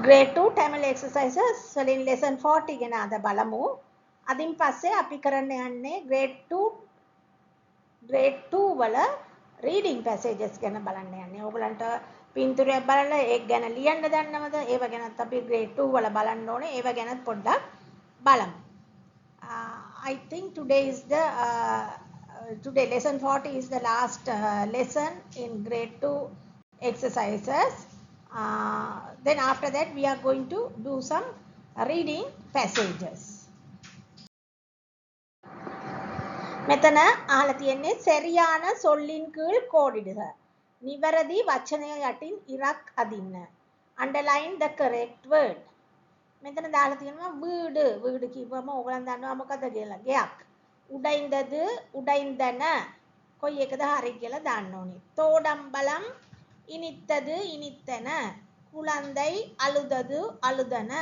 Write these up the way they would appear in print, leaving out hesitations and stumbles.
grade 2 Tamil exercises වලින් lesson 40 ගැන අද බලමු. අදින් පස්සේ අපි කරන්න යන්නේ grade 2 වල reading passages ගැන බලන්න යන්නේ. ඕගලන්ට පින්තූරයක් බලලා ඒක ගැන ලියන්න දන්නවද? ඒව ගැනත් අපි grade 2 වල බලන්න ඕනේ. ඒව ගැනත් පොඩ්ඩක් බලමු. I think today lesson 40 is the last lesson in grade 2 exercises. Then after that we are going to do some reading passages. මෙතන අහලා තියෙන්නේ සරියාන සොල්ලින් කීල් කෝඩිடுக. නිවැරදි වචනය යටින් ඉරක් අදින්න. Underline the correct word. මෙතන දාලා තියෙනවා වීඩ කිව්වම ඕගලන් දන්නවා මොකද කියලා. ගෙයක්. උඩින්දද උඩින්දන කොයි එකද හරි කියලා දාන්න ඕනේ. තෝඩම්බලම් ඉනිත්තද ඉනිත්තන குழந்தை அழுதது அழுதன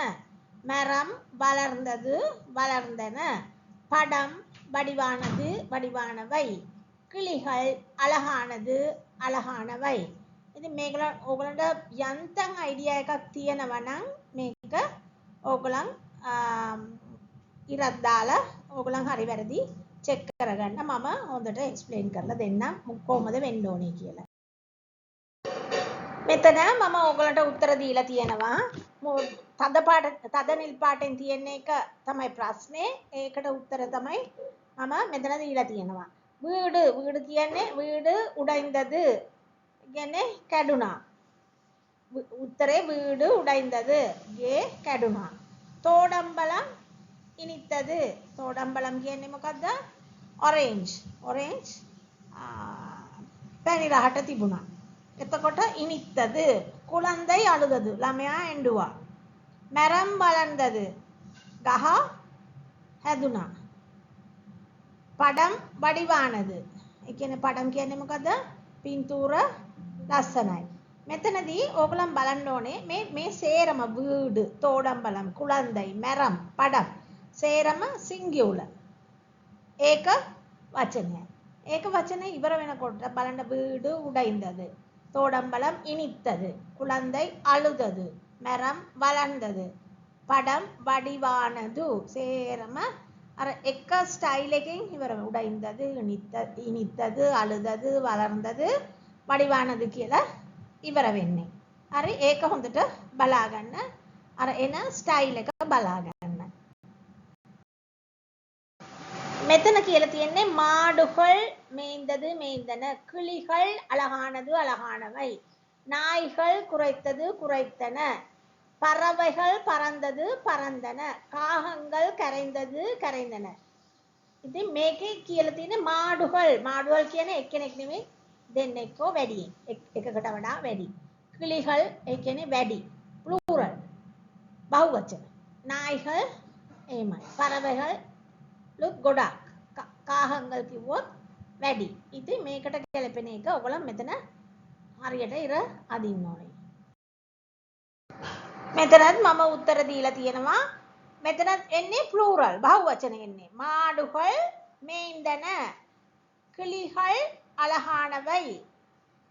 மரம் வளர்ந்தது வளர்ந்தன படம் வடிவானது வடிவானவை கிளிகள் அழகானது அழகானவை ඉතින් මේකල ඕගලන්ට යන්තම් අයිඩියා එකක් තියෙනවා නම් මේක ඕගලන් ඉරක් දාලා ඕගලන් හරි වැරදි චෙක් කරගන්න මම හොඳට එක්ස්ප්ලেইন කරලා දෙන්නම් කොහොමද වෙන්න ඕනේ කියලා. මෙතන මම ඕගලන්ට උත්තර දීලා තියෙනවා. තද නිල් පාටෙන් තියෙන එක තමයි ප්‍රශ්නේ. ඒකට උත්තර තමයි මම මෙතන දීලා තියෙනවා. වීඩ කියන්නේ වීඩ උඩින්දද කියන්නේ කැඩුනා. උත්තරේ වීඩ උඩින්දද ගේ කැඩුනා. තෝඩම්බලම් ඉනිත්තද තෝඩම්බලම් කියන්නේ මොකද්ද? ඔරෙන්ජ් පැණි රහට තිබුණා. එතකොට ඉනිත්තද කුලන්දයි අලුදද ළමයා ඇඬුවා. මරම් බලන්දද ගහ හැදුනා. පඩම් වඩිවානද ඒ කියන්නේ පඩම් කියන්නේ මොකද්ද? පින්තූර ලස්සනයි. මෙතනදී ඕගලන් බලන්න ඕනේ මේ සේරම වීඩ තෝඩම්බලම් කුලන්දයි මරම් පඩම් සේරම සිංගියුලර්. ඒක වචනය. ඒක වචනේ ඉවර වෙනකොට බලන්න වීඩ උඩින්දද தோடம்பலம் இனித்தது குழந்தை அழுதது மரம் வளர்ந்தது படம் வடிவானது சேரම අර එක ස්ටයිල් එකකින් ඉවර උඩින්දද ඉනිත්තது අழுதது வளர்ந்தது වඩිවානද කියලා ඉවර වෙන්නේ. හරි ඒක හොඳට බලා ගන්න. අර එන ස්ටයිල් එක බලා ගන්න. මෙතන කියලා තියෙන්නේ மாடுகள் மேய்ந்தது மேய்ந்தன கிளிகள் அழகானது அழகானவை நாய்கள் குரைத்தது குரைத்தன பறவைகள் பறந்தது பறந்தன காகங்கள் கரைந்தது கரைந்தன. ඉතින් මේකේ කියලා තියෙන්නේ මාඩුවල් කියන්නේ එක්කෙනෙක් නෙමෙයි දෙන්නෙක්ව වැඩි එකකට වඩා වැඩි. කිලිகள் ඒ කියන්නේ වැඩි ප්ලූරල් බහුවචන. නායිகள் එහෙමයි. පරවයිகள் ගොඩක් කාහංගල් කිව්වොත් වැඩි. ඉතින් මේකට ගැලපෙන එක ඔයගොල්ලෝ මෙතන හරියට ඉර අදින්න ඕනේ. මෙතනත් මම උත්තර දීලා තියෙනවා. මෙතනත් එන්නේ ප්ලූරල් බහුවචන එන්නේ. මාඩුகள் மேய்ந்தன கிளிகள் அழகானவை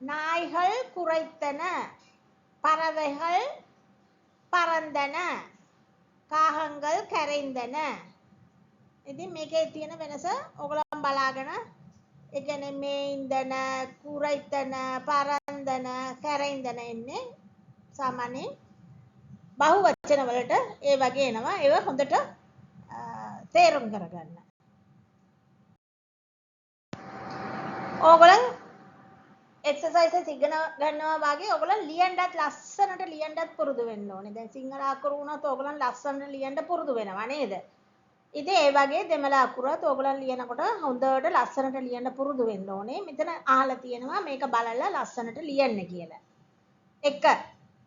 நாய்கள் குரைத்தன பறவைகள் பறந்தன காகங்கள் கரைந்தன. ඉතින් මේකේ තියෙන වෙනස ඔයගොල්ලෝ බලාගෙන ඒ කියන්නේ මේන්දන කුරයිතන පරන්දන කැරෙන්දන එන්නේ සාමාන්‍යයෙන් බහුවචන වලට ඒ වගේ එනවා. ඒව හොඳට තේරුම් කරගන්න. ඕගොල්ලන් එක්සර්සයිසස් ඉගෙන ගන්නවා වගේ ඔයගොල්ලන් ලියන්නත් ලස්සනට ලියන්නත් පුරුදු වෙන්න ඕනේ. දැන් සිංහල අකුරු වුණත් ඔයගොල්ලන් ලස්සනට ලියන්න පුරුදු වෙනවා නේද? ඉතින් ඒ වගේ දෙමළ අකුරත් ඕගොල්ලන් ලියනකොට හොඳට ලස්සනට ලියන්න පුරුදු වෙන්න ඕනේ. මෙතන අහලා තියෙනවා මේක බලලා ලස්සනට ලියන්න කියලා. 1.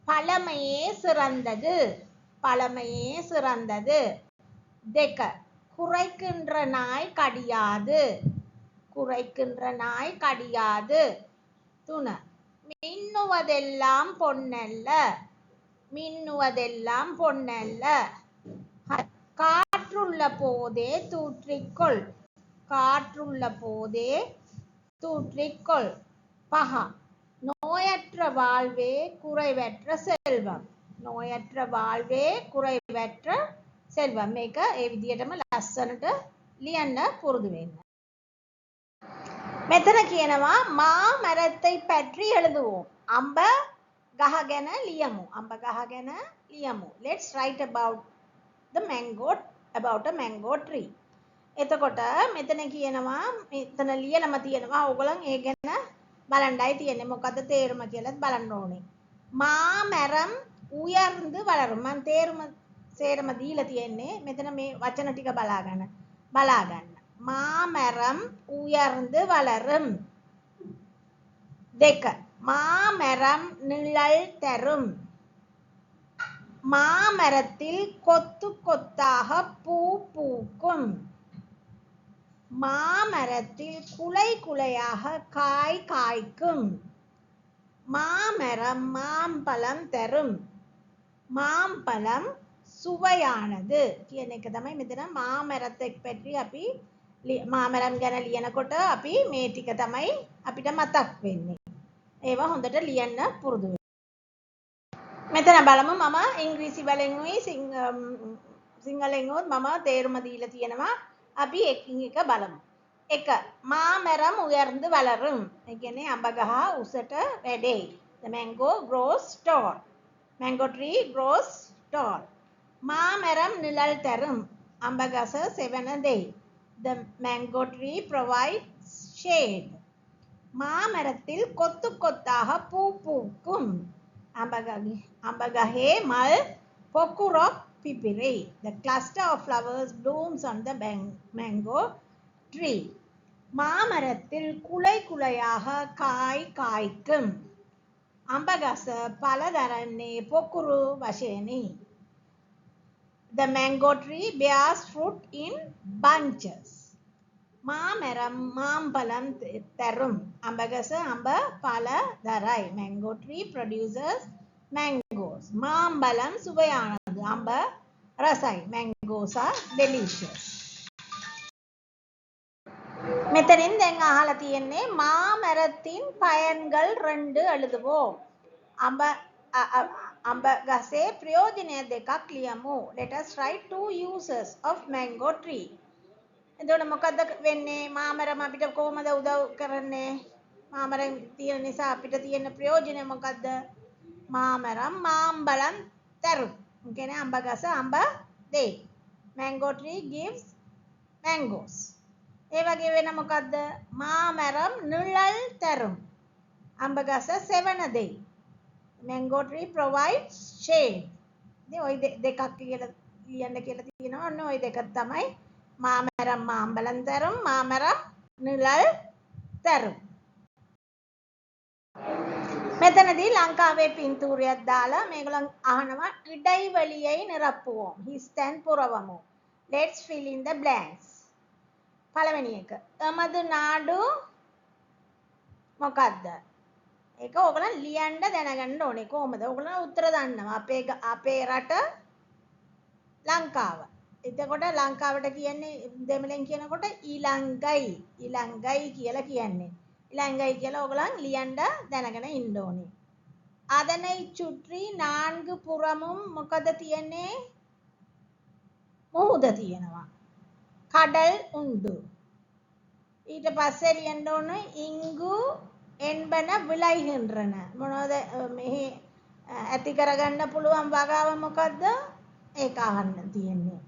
பழமையே சிறந்தது பழமையே சிறந்தது. 2. குறைக்கின்ற நாய் கடியாது குறைக்கின்ற நாய் கடியாது. 3. மின்னுவதெல்லாம் பொன்னல்ல மின்னுவதெல்லாம் பொன்னல்ல. காற்றுள்ள போதே தூற்றிக்கொள் காற்றுள்ள போதே தூற்றிக்கொள். 5. நோயற்ற வாழ்வே குறைவற்ற செல்வம் නොයත්‍ර වාල්වේ කුරයිවැට්‍ර සෙල්වම්. මේක ඒ විදිහටම ලස්සනට ලියන්න පුරුදු වෙන්න. මෙතන කියනවා මා මැරැත්තයි පැට්‍රි எழுதுவோம். අඹ ගහ ගැන ලියමු. අඹ ගහ ගැන ලියමු. Let's write about a mango tree. එතකොට මෙතන කියනවා මෙතන ලියලම තියෙනවා ඕගොල්ලන් ඒ ගැන බලන්නයි තියෙන්නේ. මොකද්ද තේරුම කියලාත් බලන්න ඕනේ. මා මැරම් උයර්ந்து වලரும். මම තේරුම දීලා තියෙන්නේ. මෙතන මේ වචන ටික බලාගන්න. මා මැරම් உயர்ந்து வளரும். 2. மாமரம் நிழல் தரும். மாமரத்தில் கொத்து கொத்தாக பூ பூக்கும். மாமரத்தில் குலை குலையாக காய் காய்க்கும். மாமரம் மாம்பழம் தரும். மாம்பழம் සුවයානද කියන එක තමයි මෙතන මාමරත් පැටි අපි මාමරම් ගැන ලියනකොට අපි මේ ටික තමයි අපිට මතක් වෙන්නේ. ඒවා හොඳට ලියන්න පුරුදු වෙන්න. මෙතන බලමු මම ඉංග්‍රීසි වලින් උයි සිංහලෙන් උත් මම තේරුම දීලා තියෙනවා. අපි එකින් එක බලමු. 1. මාමරම් උයර්ந்து වලரும். ඒ කියන්නේ අඹ ගහ උසට වැඩේ. The mango grows tall. Mango tree grows tall. மாமரம் நிழல் தரும். அம்பகச செவனதை. The mango tree provides shade. மாமரத்தில் கொத்து கொத்தாக பூ பூக்கும். அம்பகஹே மல் பொக்குரொக் பிபிரை. The cluster of flowers blooms on the mango tree. மாமரத்தில் குலை குலையாக காய் காய்க்கும். அம்பகச பலதரன்னே பொக்குரு வசேனி. The mango tree bears fruit in bunches. மாமரம் மாம்பழம் தரும். அம்பகச அம்ப பல Terai. Mango tree produces mangoes. மாம்பழம் சுவையானது. அம்ப ரசாய். Mangoes are delicious. මෙතනින් දැන් අහලා තියෙන්නේ මාමරத்தின் பயன்கள் 2 எழுதுவோம். අඹ ගසේ ප්‍රයෝජන දෙකක් ලියමු. Let us write 2 uses of mango tree. එතකොට මොකද්ද වෙන්නේ? මාමරම අපිට කොහොමද උදව් කරන්නේ? මාමරෙන් තියෙන නිසා අපිට තියෙන ප්‍රයෝජනය මොකද්ද? මාමරම් මාම්බලම් තරු. කියන්නේ අඹ ගස අඹ දෙයි. Mango tree gives mangoes. ඒ වගේ වෙන මොකද්ද? මාමරම් නිழல் තரும். අඹ ගස සෙවණ දෙයි. Mango tree provides shade. ඉතින් ওই දෙකක් කියලා ලියන්න කියලා තියෙනවා. ඔන්න ওই දෙක තමයි මාමරම් මාම්බලම් තரும் මාමරම් නිழல் තரும். මෙතනදී ලංකාවේ පින්තූරයක් දාලා මේගොල්ලන් අහනවා ඉඩයිවලියයි නිරප්පුවෝම්. හිස්තැන් පුරවමු. Let's fill in the blanks. පළවෙනි එක. එමது නාඩු මොකද්ද? ඒක ඕගොල්ලන් ලියන්න දැනගන්න ඕනේ. කොහොමද? ඕගොල්ලන් උත්තර දන්නවා. අපේ රට ලංකාව. එතකොට ලංකාවට කියන්නේ දෙමළෙන් කියනකොට ඊලංගයි. ඊලංගයි කියලා කියන්නේ. ඊලංගයි කියලා ඕගොල්ලන් ලියන්න දැනගෙන ඉන්න ඕනේ. அதனை சுற்றி 4 புறமும் මොකද තියෙන්නේ? මුහුද තියෙනවා. කඩල් උණ්ඩු. ඊට පස්සේ ලියන්න ඕනේ ඉංගු එන්බන විලයිහින්රන. මොනවද මෙහි ඇති කරගන්න පුළුවන් වගාව මොකද්ද? ඒක අහන්න තියෙන්නේ.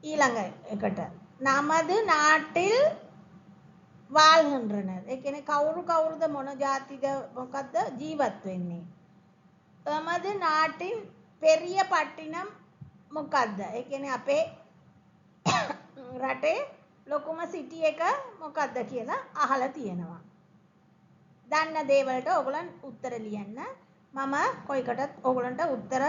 ඊළඟ එකට නමද නාටිල් වාල්හින්රන. ඒ කියන්නේ කවුරුද මොන ජාතිද මොකද්ද ජීවත් වෙන්නේ? එමද නාටින් පෙරිය පට්ටිනම් මොකද්ද? ඒ කියන්නේ අපේ රටේ ලොකුම සිටි එක මොකද්ද කියලා අහලා තියෙනවා. දන්න දේවල්ට ඕගොල්ලන් උත්තර ලියන්න. මම කොයිකටත් ඕගොල්ලන්ට උත්තර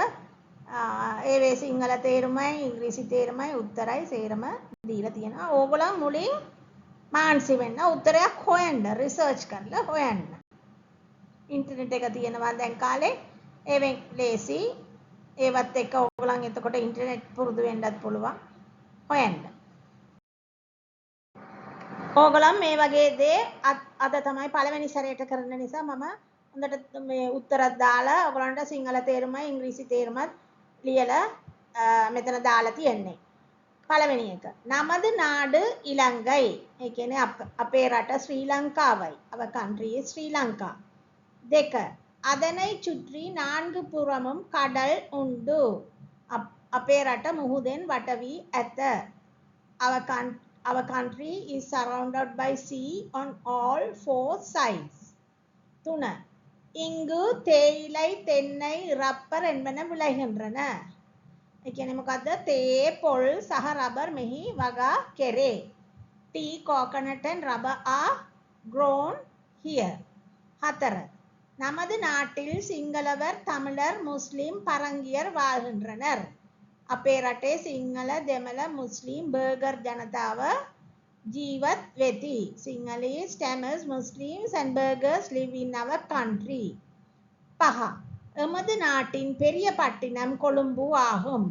ඒ වේ සිංහල තේරුමයි ඉංග්‍රීසි තේරුමයි උත්තරයි සේරම දීලා තියෙනවා. ඕගොල්ලන් මුලින් මාන්සි වෙන්න උත්තරයක් හොයන්න රිසර්ච් කරලා හොයන්න. ඉන්ටර්නෙට් එක තියෙනවා දැන් කාලේ. ඒවෙන් ලේසි. ඒවත් එක්ක ඕගොල්ලන් එතකොට ඉන්ටර්නෙට් පුරුදු වෙන්නත් පුළුවන්. හොයන්න. ඕගොල්ලන් මේ වගේ දේ අද තමයි පළවෙනි සැරේට කරන නිසා මම හොඳට මේ උත්තරත් දාලා ඔයගලන්ට සිංහල තේරුමයි ඉංග්‍රීසි තේරුමත් ලියලා මෙතන දාලා තියෙන්නේ. පළවෙනි එක. நமது நாடு இலங்கை. ඒ කියන්නේ අපේ රට ශ්‍රී ලංකාවයි. our country is Sri Lanka. දෙක. அதனை சுற்றி நான்கு புறமும் கடல் உண்டு. අපේ රට මුහුදෙන් වට වී ඇත. our country is surrounded by sea on all four sides. 3. இங்கு தேயிலை தென்னை ரப்பர் என்பன விளைகின்றன. ඒ කියන්නේ මොකද්ද? තේ පොල් සහ රබර් මෙහි වගා කෙරේ. tea, coconut and rubber are grown here. 4. நமது நாட்டில் சிங்களவர் தமிழர் முஸ்லிம் பரங்கியர் வாழ்கின்றனர். අපේ රටේ සිංහල දෙමළ මුස්ලිම් බර්ගර් ජනතාව ජීවත් වෙති. Sinhalese, Tamils, Muslims and Burghers live in our country. 5. எமது நாட்டின் பெரிய பட்டினம் கொழும்பு ஆகும்.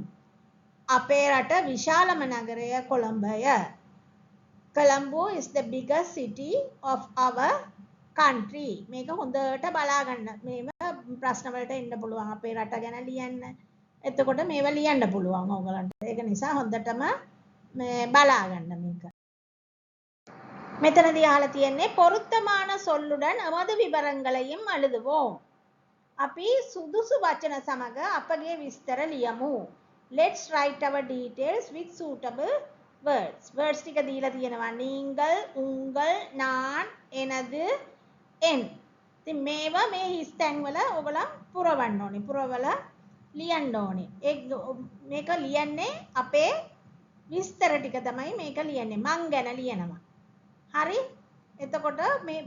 අපේ රට විශාලම නගරය කොළඹය. Colombo is the biggest city of our country. මේක හොඳට බලා ගන්න. මේව ප්‍රශ්න වලට එන්න පුළුවන්. අපේ රට ගැන ලියන්න. එතකොට මේව ලියන්න පුළුවන් ඔයගලන්ට. ඒක නිසා හොඳටම මේ බලා ගන්න මේක. මෙතනදී අහලා තියෙන්නේ பொருத்தமான சொல்லுடன் එමது විවරங்களையும் எழுதுவோம். අපි සුදුසු වචන සමග අපගේ විස්තර ලියමු. Let's write our details with suitable words. Words ටික දීලා තියෙනවා. நீங்கள், உங்கள், நான், எனது, என். ඉතින් මේවා මේ හිස් තැන් වල ඔයගොල්ලන් පුරවන්න ඕනේ. පුරවලා ලියන්න ඕනේ. මේක ලියන්නේ අපේ විස්තර ටික තමයි මේක ලියන්නේ. මං ගැන ලියනවා. හරි? එතකොට මේ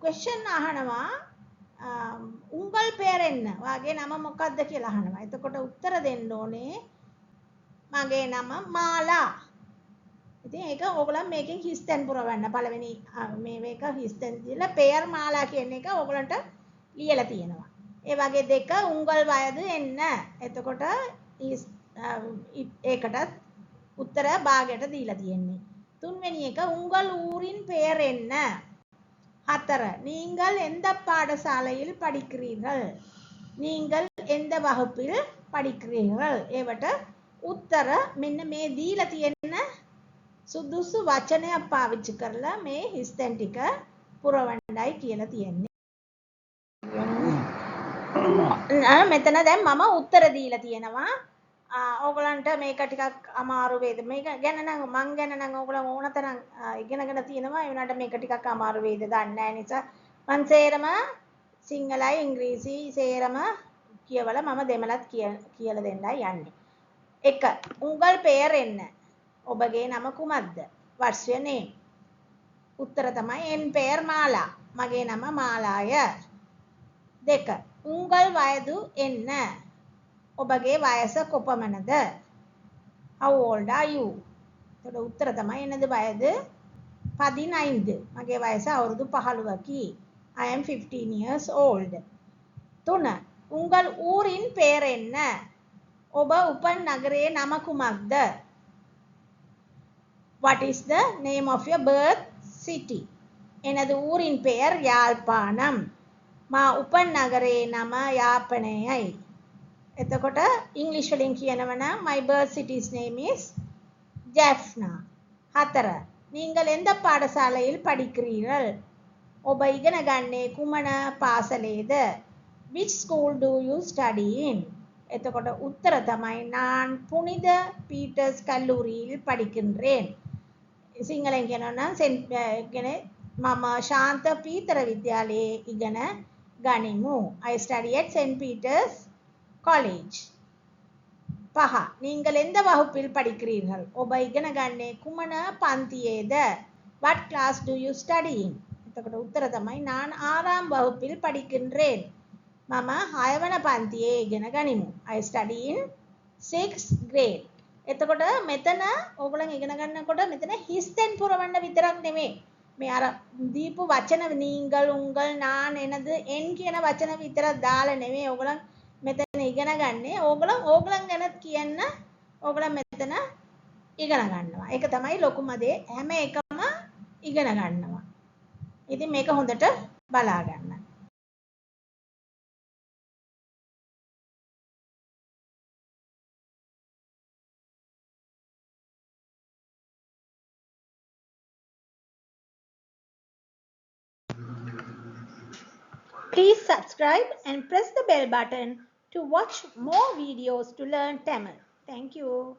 question අහනවා උංගල් පෙයර් එන්න. වාගේ නම මොකක්ද කියලා අහනවා. එතකොට උත්තර දෙන්න ඕනේ මගේ නම මාලා. ඉතින් ඒක ඕගොල්ලන් මේකෙන් හිස්තැන් පුරවන්න. පළවෙනි මේක හිස්තැන් දීලා පෙයර් මාලා කියන එක ඕගොල්ලන්ට ලියලා තියෙනවා. ඒ වගේ දෙක උංගල් වයද එන්න. එතකොට ඒකටත් උත්තර භාගයට දීලා තියෙන්නේ. තුන්වෙනි එක උංගල් ஊரின் பெயர் என்ன. 4. நீங்கள் எந்த பாடசாலையில் படிக்கிறீர்கள். நீங்கள் எந்த வகுப்பில் படிக்கிறீர்கள். ඒවට උත්තර මෙන්න මේ දීලා තියෙන සුදුසු වචනයක් පාවිච්චි කරලා මේ හිස්තැන් ටික පුරවන්නයි කියලා තියෙන්නේ. මෙතන දැන් මම උත්තර දීලා තියෙනවා. ඕගලන්ට මේක ටිකක් අමාරු වේද? මේක ගැන නම් මං ගැන නම් ඕගලන් ඕන තරම් ඉගෙනගෙන තියෙනවා. ඒ වුණාට මේක ටිකක් අමාරු වේද දන්නේ නැහැ නිසා මං සේරම සිංහලයි ඉංග්‍රීසි සේරම කියවලා මම දෙමළත් කියලා දෙන්නයි යන්නේ. 1. උංගල් පෙයර් එන්න. ඔබගේ නම කුමක්ද? What's your name? උත්තර තමයි එන් පෙයර් මාලා. මගේ නම මාලාය. 2. උංගල් වයදු එන්න. ඔබගේ වයස කොපමණද? How old are you? එතකොට උත්තර තමයි එනද වයද 15. මගේ වයස අවුරුදු 15කි. I am 15 years old. 3. උංගල් ஊரின் பெயர் என்ன? ඔබ උපන් නගරයේ නම කුමක්ද? What is the name of your birth city? எனது ஊரின் பெயர் யாழ்ப்பாணம். මා උපන් නගරයේ නම යාපනයයි. එතකොට ඉංග්‍රීසි වලින් කියනවා නම් my birth city's name is Jaffna. 4. நீங்கள் எந்த பாடசாலையில் படிக்கிறீர்கள்? ඔබ ඉගෙන ගන්නේ කුමන පාසලේද? Which school do you study in? එතකොට උත්තර තමයි நான் புனித பீட்டர்ஸ் கல்லூரியில் படிக்கின்றேன். සිංහලෙන් කියනවා නම් මම ශාන්ත පීතර විද්‍යාලයේ ඉගෙන ගනිමු. I study at St. Peter's College. 5. நீங்கள் எந்த வகுப்பில் படிக்கிறீர்கள்? ඔබ ඉගෙන ගන්නේ කුමන පන්තියේද? What class do you study in? එතකොට උත්තර තමයි நான் 6ාம் வகுப்பில் படிக்கின்றேன். මම 6 වන පන්තියේ ඉගෙන ගනිමු. I study in 6th grade. එතකොට මෙතන ඕගොල්ලන් ඉගෙන ගන්නකොට මෙතන හිස්තෙන් පුරවන්න විතරක් නෙමෙයි. මේ අර දීපු වචන නීංගල් උංගල් නාන එනද එන් කියන වචන විතරක් දාලා නෙමෙයි ඕගොල්ලන් මෙතන ඉගෙන ගන්නේ. ඕගොල්ලන් ගැනත් කියන්න ඕගොල්ලන් මෙතන ඉගෙන ගන්නවා. ඒක තමයි ලොකුම දේ. හැම එකම ඉගෙන ගන්නවා. ඉතින් මේක හොඳට බලා ගන්න. Please subscribe and press the bell button to watch more videos to learn Tamil. Thank you.